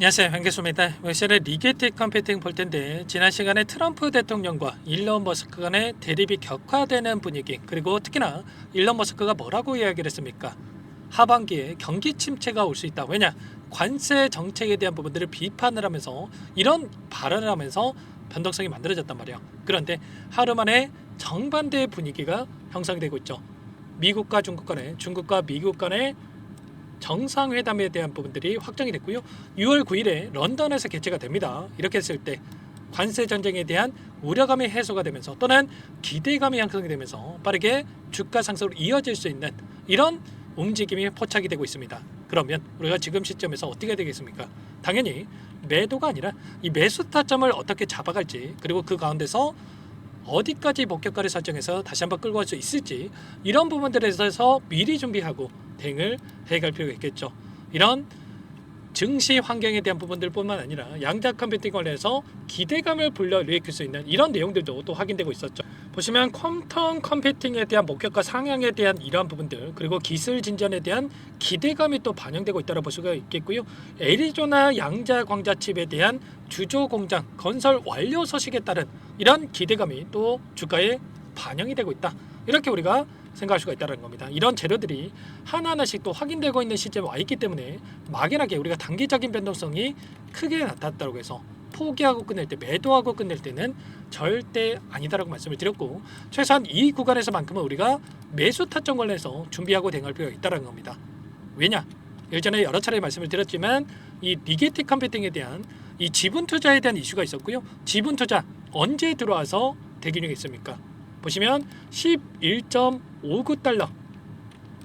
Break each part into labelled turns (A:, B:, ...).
A: 안녕하세요, 황교수입니다. 오늘은 리게틱 컴퓨팅 볼 텐데, 지난 시간에 트럼프 대통령과 일론 머스크 간의 대립이 격화되는 분위기, 그리고 특히나 일론 머스크가 뭐라고 이야기를 했습니까? 하반기에 경기 침체가 올 수 있다. 왜냐? 관세 정책에 대한 부분들을 비판을 하면서 이런 발언을 하면서 변동성이 만들어졌단 말이에요. 그런데 하루 만에 정반대의 분위기가 형성되고 있죠. 미국과 중국 간에, 중국과 미국 간의 정상회담에 대한 부분들이 확정이 됐고요. 6월 9일에 런던에서 개최가 됩니다. 이렇게 했을 때 관세 전쟁에 대한 우려감이 해소가 되면서 또는 기대감이 형성이 되면서 빠르게 주가 상승으로 이어질 수 있는 이런 움직임이 포착이 되고 있습니다. 그러면 우리가 지금 시점에서 어떻게 되겠습니까? 당연히 매도가 아니라 이 매수 타점을 어떻게 잡아갈지, 그리고 그 가운데서 어디까지 목표가를 설정해서 다시 한번 끌고 갈 수 있을지, 이런 부분들에 대해서 미리 준비하고 대응을 해갈 필요가 있겠죠. 이런 증시 환경에 대한 부분들뿐만 아니라 양자 컴퓨팅 관련해서 기대감을 불러일으킬 수 있는 이런 내용들도 또 확인되고 있었죠. 보시면 퀀텀 컴퓨팅에 대한 목표가 상향에 대한 이러한 부분들, 그리고 기술 진전에 대한 기대감이 또 반영되고 있다고 볼 수가 있겠고요. 애리조나 양자 광자 칩에 대한 주조 공장 건설 완료 소식에 따른 이런 기대감이 또 주가에 반영이 되고 있다. 이렇게 우리가 생각할 수가 있다는 겁니다. 이런 재료들이 하나하나씩 또 확인되고 있는 시점에 와 있기 때문에 막연하게 우리가 단기적인 변동성이 크게 나타났다고 해서 포기하고 끝낼 때, 매도하고 끝낼 때는 절대 아니다라고 말씀을 드렸고, 최소한 이 구간에서만큼은 우리가 매수 타점 관련해서 준비하고 대응할 필요가 있다는 겁니다. 왜냐? 예전에 여러 차례 말씀을 드렸지만 이 리게틱 컴퓨팅에 대한 이 지분 투자에 대한 이슈가 있었고요. 지분 투자 언제 들어와서 대기 중에 있습니까? 보시면 11.59달러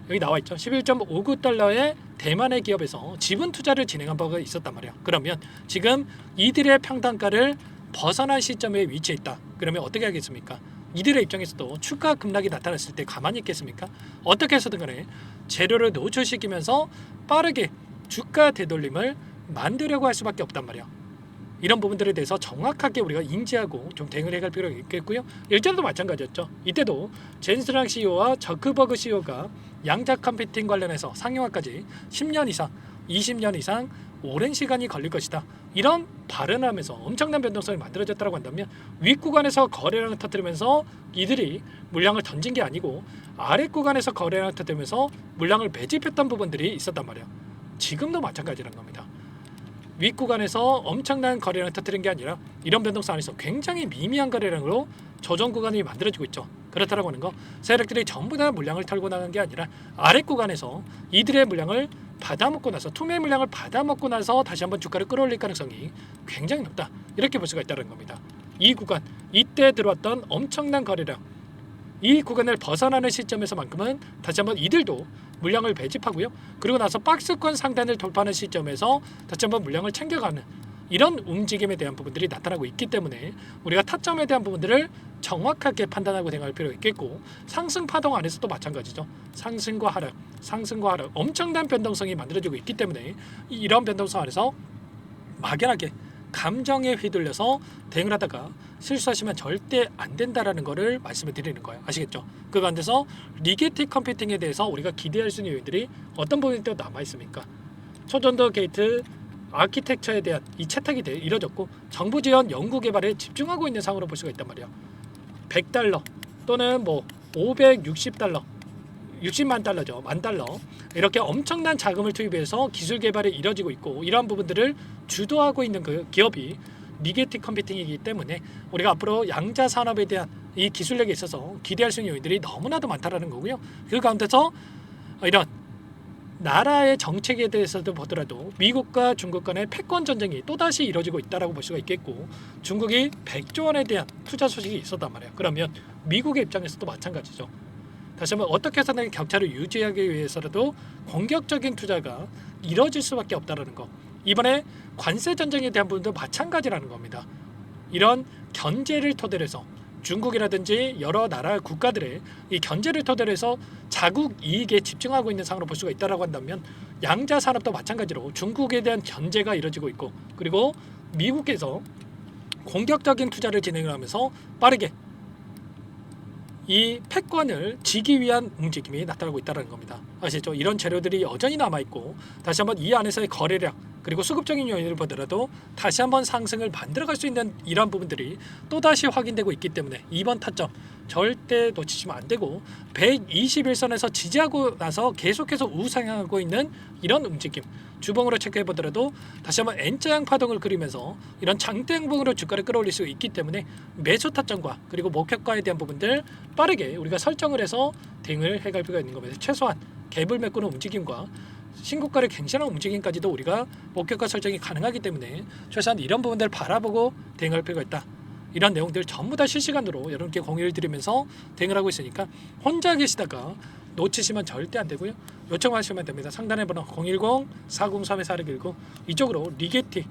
A: 여기 나와 있죠. 11.59달러의 대만의 기업에서 지분 투자를 진행한 바가 있었단 말이에요. 그러면 지금 이들의 평단가를 벗어난 시점에 위치해 있다. 그러면 어떻게 하겠습니까? 이들의 입장에서도 추가 급락이 나타났을 때 가만히 있겠습니까? 어떻게 해서든 간에 재료를 노출시키면서 빠르게 주가 되돌림을 만들려고 할 수밖에 없단 말이에요. 이런 부분들에 대해서 정확하게 우리가 인지하고 좀 대응을 해갈 필요가 있겠고요. 일전에도 마찬가지였죠. 이때도 젠스랑 CEO와 저크버그 CEO가 양자 컴퓨팅 관련해서 상용화까지 10년 이상, 20년 이상 오랜 시간이 걸릴 것이다. 이런 발언을 하면서 엄청난 변동성이 만들어졌다고 한다면 윗구간에서 거래량을 터뜨리면서 이들이 물량을 던진 게 아니고 아랫 구간에서 거래량을 터뜨리면서 물량을 매집했던 부분들이 있었단 말이에요. 지금도 마찬가지라는 겁니다. 윗구간에서 엄청난 거래량을 터뜨린 게 아니라 이런 변동성 안에서 굉장히 미미한 거래량으로 조정 구간이 만들어지고 있죠. 그렇다고 하는 거, 세력들이 전부 다 물량을 털고 나간 게 아니라 아랫 구간에서 이들의 물량을 받아먹고 나서, 투매 물량을 받아먹고 나서 다시 한번 주가를 끌어올릴 가능성이 굉장히 높다. 이렇게 볼 수가 있다는 겁니다. 이 구간, 이때 들어왔던 엄청난 거래량, 이 구간을 벗어나는 시점에서만큼은 다시 한번 이들도 물량을 배집하고요. 그리고 나서 박스권 상단을 돌파하는 시점에서 다시 한번 물량을 챙겨가는 이런 움직임에 대한 부분들이 나타나고 있기 때문에 우리가 타점에 대한 부분들을 정확하게 판단하고 대응할 필요가 있겠고, 상승 파동 안에서도 마찬가지죠. 상승과 하락, 상승과 하락, 엄청난 변동성이 만들어지고 있기 때문에 이런 변동성 안에서 막연하게 감정에 휘둘려서 대응을 하다가 실수하시면 절대 안 된다라는 거를 말씀을 드리는 거예요. 아시겠죠? 그 가운데서 리게틱 컴퓨팅에 대해서 우리가 기대할 수 있는 요인들이 어떤 부분이 또 남아 있습니까? 초전도 게이트 아키텍처에 대한 이 채택이 이뤄졌고, 정부 지원 연구 개발에 집중하고 있는 상황으로 볼 수가 있단 말이에요. 100달러 또는 뭐 560달러, 60만 달러죠. 만 달러. 이렇게 엄청난 자금을 투입해서 기술 개발이 이뤄지고 있고, 이러한 부분들을 주도하고 있는 그 기업이 리게틱 컴퓨팅이기 때문에 우리가 앞으로 양자 산업에 대한 이 기술력에 있어서 기대할 수 있는 요인들이 너무나도 많다라는 거고요. 그 가운데서 이런 나라의 정책에 대해서도 보더라도 미국과 중국 간의 패권 전쟁이 또다시 이뤄지고 있다라고 볼 수가 있겠고, 중국이 100조 원에 대한 투자 소식이 있었단 말이에요. 그러면 미국의 입장에서도 마찬가지죠. 다시 한번 어떻게 해서든 격차를 유지하기 위해서라도 공격적인 투자가 이뤄질 수밖에 없다는 거. 이번에 관세 전쟁에 대한 부분도 마찬가지라는 겁니다. 이런 견제를 토대로 해서 중국이라든지 여러 나라 국가들의 이 견제를 토대로 해서 자국 이익에 집중하고 있는 상황으로 볼 수가 있다고 한다면, 양자 산업도 마찬가지로 중국에 대한 견제가 이뤄지고 있고, 그리고 미국에서 공격적인 투자를 진행을 하면서 빠르게 이 패권을 지기 위한 움직임이 나타나고 있다는 겁니다. 아시죠? 이런 재료들이 여전히 남아있고, 다시 한번 이 안에서의 거래량, 그리고 수급적인 요인을 보더라도 다시 한번 상승을 만들어갈 수 있는 이러한 부분들이 또다시 확인되고 있기 때문에 이번 타점 절대 놓치시면 안 되고 121선에서 지지하고 나서 계속해서 우상향하고 있는 이런 움직임 주봉으로 체크해 보더라도 다시 한번 N자형 파동을 그리면서 이런 장대 행봉으로 주가를 끌어올릴 수 있기 때문에 매수 타점과 그리고 목표가에 대한 부분들 빠르게 우리가 설정을 해서 대응을 해갈 필요가 있는 겁니다. 최소한 갭을 메꾸는 움직임과 신고가를 갱신하는 움직임까지도 우리가 목표가 설정이 가능하기 때문에 최소한 이런 부분들을 바라보고 대응할 필요가 있다. 이런 내용들 전부 다 실시간으로 여러분께 공유를 드리면서 대응을 하고 있으니까 혼자 계시다가 놓치시면 절대 안 되고요. 요청하시면 됩니다. 상단에 번호 010-403-4619 이쪽으로 리게티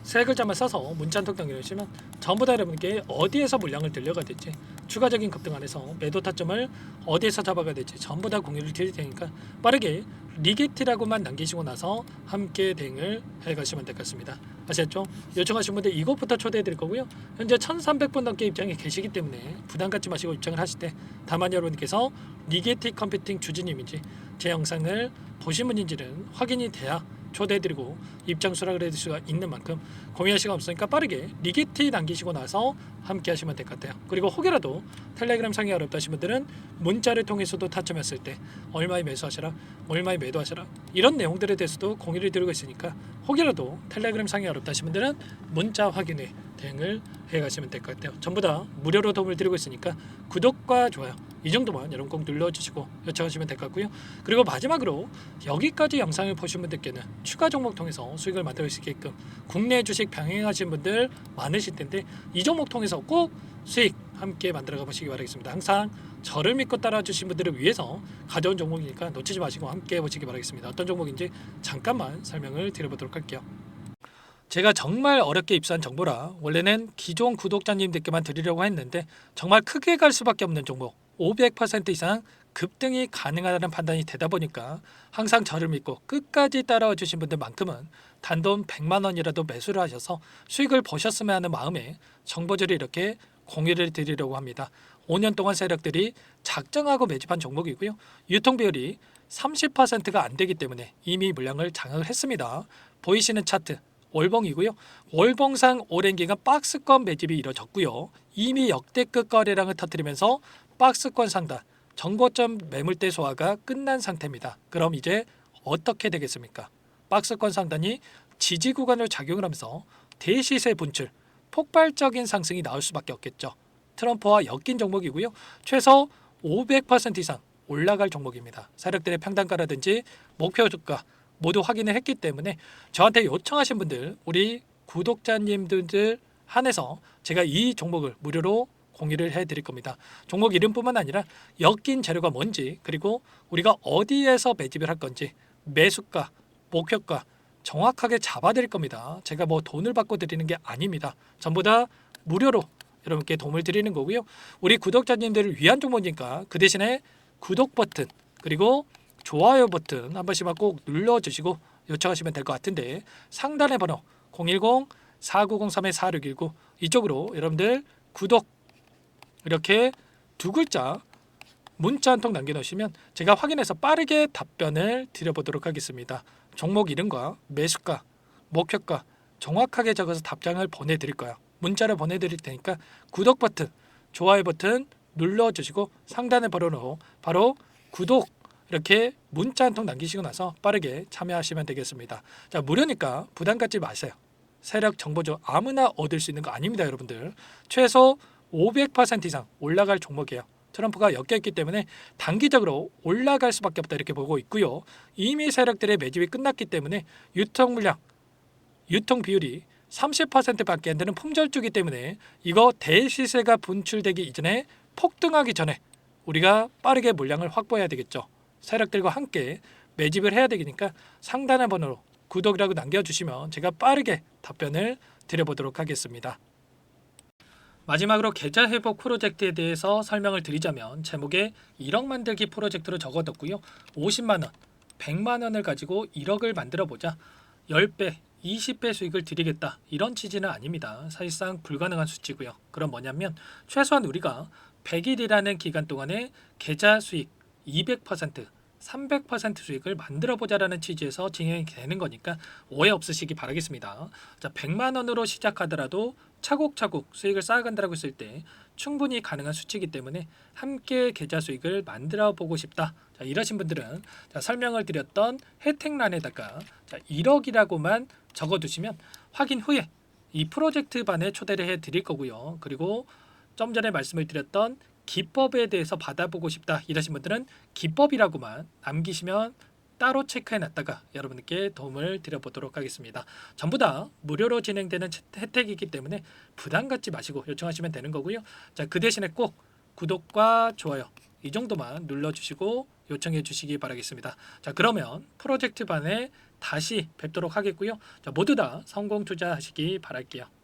A: 세 글자만 써서 문자 한 통 남겨주시면 전부 다 여러분께 어디에서 물량을 들려가야 될지 추가적인 급등 안에서 매도 타점을 어디에서 잡아가야 될지 전부 다 공유를 드릴 테니까 빠르게 리게티라고만 남기시고 나서 함께 대응을 해가시면 될 것 같습니다. 아시겠죠? 요청하신 분들 이것부터 초대해 드릴 거고요. 현재 1300분 넘게 입장에 계시기 때문에 부담 갖지 마시고 입장을 하실 때 다만 여러분께서 리게티 컴퓨팅 주주님인지 제 영상을 보신 분인지는 확인이 돼야 초대해드리고 입장 수락을 해드릴 수가 있는 만큼 고민할 시간 없으니까 빠르게 리게티 남기시고 나서 함께 하시면 될 것 같아요. 그리고 혹여라도 텔레그램 상이 어렵다 하신 분들은 문자를 통해서도 타점했을 때 얼마에 매수하시라 얼마에 매도하시라 이런 내용들에 대해서도 공유를 드리고 있으니까 혹여라도 텔레그램 상이 어렵다 하신 분들은 문자 확인에 대응을 해가시면 될 것 같아요. 전부 다 무료로 도움을 드리고 있으니까 구독과 좋아요 이 정도만 여러분 꼭 눌러주시고 요청하시면 될 것 같고요. 그리고 마지막으로 여기까지 영상을 보신 분들께는 추가 종목 통해서 수익을 만들 수 있게끔 국내 주식 병행하신 분들 많으실 텐데 이 종목 통해서 꼭 수익 함께 만들어가 보시기 바라겠습니다. 항상 저를 믿고 따라 주신 분들을 위해서 가져온 종목이니까 놓치지 마시고 함께 해보시기 바라겠습니다. 어떤 종목인지 잠깐만 설명을 드려보도록 할게요. 제가 정말 어렵게 입수한 정보라 원래는 기존 구독자님들께만 드리려고 했는데 정말 크게 갈 수밖에 없는 종목 500% 이상 급등이 가능하다는 판단이 되다 보니까 항상 저를 믿고 끝까지 따라와 주신 분들만큼은 단돈 100만 원이라도 매수를 하셔서 수익을 보셨으면 하는 마음에 정보들을 이렇게 공유를 드리려고 합니다. 5년 동안 세력들이 작정하고 매집한 종목이고요. 유통 비율이 30%가 안 되기 때문에 이미 물량을 장악을 했습니다. 보이시는 차트 월봉이고요. 월봉상 오랜 기간 박스권 매집이 이뤄졌고요. 이미 역대급 거래량을 터뜨리면서 박스권 상단 정고점 매물대 소화가 끝난 상태입니다. 그럼 이제 어떻게 되겠습니까? 박스권 상단이 지지 구간을 작용을 하면서 대시세 분출, 폭발적인 상승이 나올 수밖에 없겠죠. 트럼프와 엮인 종목이고요. 최소 500% 이상 올라갈 종목입니다. 세력들의 평단가라든지 목표 주가 모두 확인을 했기 때문에 저한테 요청하신 분들 우리 구독자님들 한해서 제가 이 종목을 무료로 공유를 해드릴 겁니다. 종목 이름뿐만 아니라 엮인 재료가 뭔지 그리고 우리가 어디에서 매집을 할 건지 매수가, 목표가 정확하게 잡아드릴 겁니다. 제가 뭐 돈을 받고 드리는 게 아닙니다. 전부 다 무료로 여러분께 도움을 드리는 거고요. 우리 구독자님들을 위한 종목이니까 그 대신에 구독 버튼 그리고 좋아요 버튼 한 번씩만 꼭 눌러주시고 요청하시면 될 것 같은데 상단의 번호 010-4903-4619 이쪽으로 여러분들 구독 이렇게 두 글자 문자 한 통 남겨놓으시면 제가 확인해서 빠르게 답변을 드려보도록 하겠습니다. 종목 이름과 매수가, 목표가 정확하게 적어서 답장을 보내드릴 거예요. 문자를 보내드릴 테니까 구독 버튼, 좋아요 버튼 눌러주시고 상단의 번호로 바로 구독 이렇게 문자 한 통 남기시고 나서 빠르게 참여하시면 되겠습니다. 자, 무료니까 부담 갖지 마세요. 세력 정보죠. 아무나 얻을 수 있는 거 아닙니다, 여러분들. 최소 500% 이상 올라갈 종목이에요. 트럼프가 엮여있기 때문에 단기적으로 올라갈 수밖에 없다 이렇게 보고 있고요. 이미 세력들의 매집이 끝났기 때문에 유통 물량, 유통 비율이 30%밖에 안 되는 품절주기 때문에 이거 대시세가 분출되기 이전에 폭등하기 전에 우리가 빠르게 물량을 확보해야 되겠죠. 세력들과 함께 매집을 해야 되니까 상단의 번호로 구독이라고 남겨주시면 제가 빠르게 답변을 드려보도록 하겠습니다. 마지막으로 계좌 회복 프로젝트에 대해서 설명을 드리자면 제목에 1억 만들기 프로젝트로 적어뒀고요. 50만 원, 100만 원을 가지고 1억을 만들어 보자 10배, 20배 수익을 드리겠다 이런 취지는 아닙니다. 사실상 불가능한 수치고요. 그럼 뭐냐면 최소한 우리가 100일이라는 기간 동안에 계좌 수익 200% 300% 수익을 만들어 보자라는 취지에서 진행이 되는 거니까 오해 없으시기 바라겠습니다. 자, 100만 원으로 시작하더라도 차곡차곡 수익을 쌓아간다고 했을 때 충분히 가능한 수치이기 때문에 함께 계좌 수익을 만들어 보고 싶다. 자, 이러신 분들은 자, 설명을 드렸던 혜택란에다가 자, 1억이라고만 적어두시면 확인 후에 이 프로젝트 반에 초대를 해 드릴 거고요. 그리고 좀 전에 말씀을 드렸던 기법에 대해서 받아보고 싶다 이러신 분들은 기법이라고만 남기시면 따로 체크해 놨다가 여러분께 도움을 드려보도록 하겠습니다. 전부 다 무료로 진행되는 혜택이기 때문에 부담 갖지 마시고 요청하시면 되는 거고요. 자, 그 대신에 꼭 구독과 좋아요 이 정도만 눌러주시고 요청해 주시기 바라겠습니다. 자, 그러면 프로젝트 반에 다시 뵙도록 하겠고요. 자, 모두 다 성공 투자하시기 바랄게요.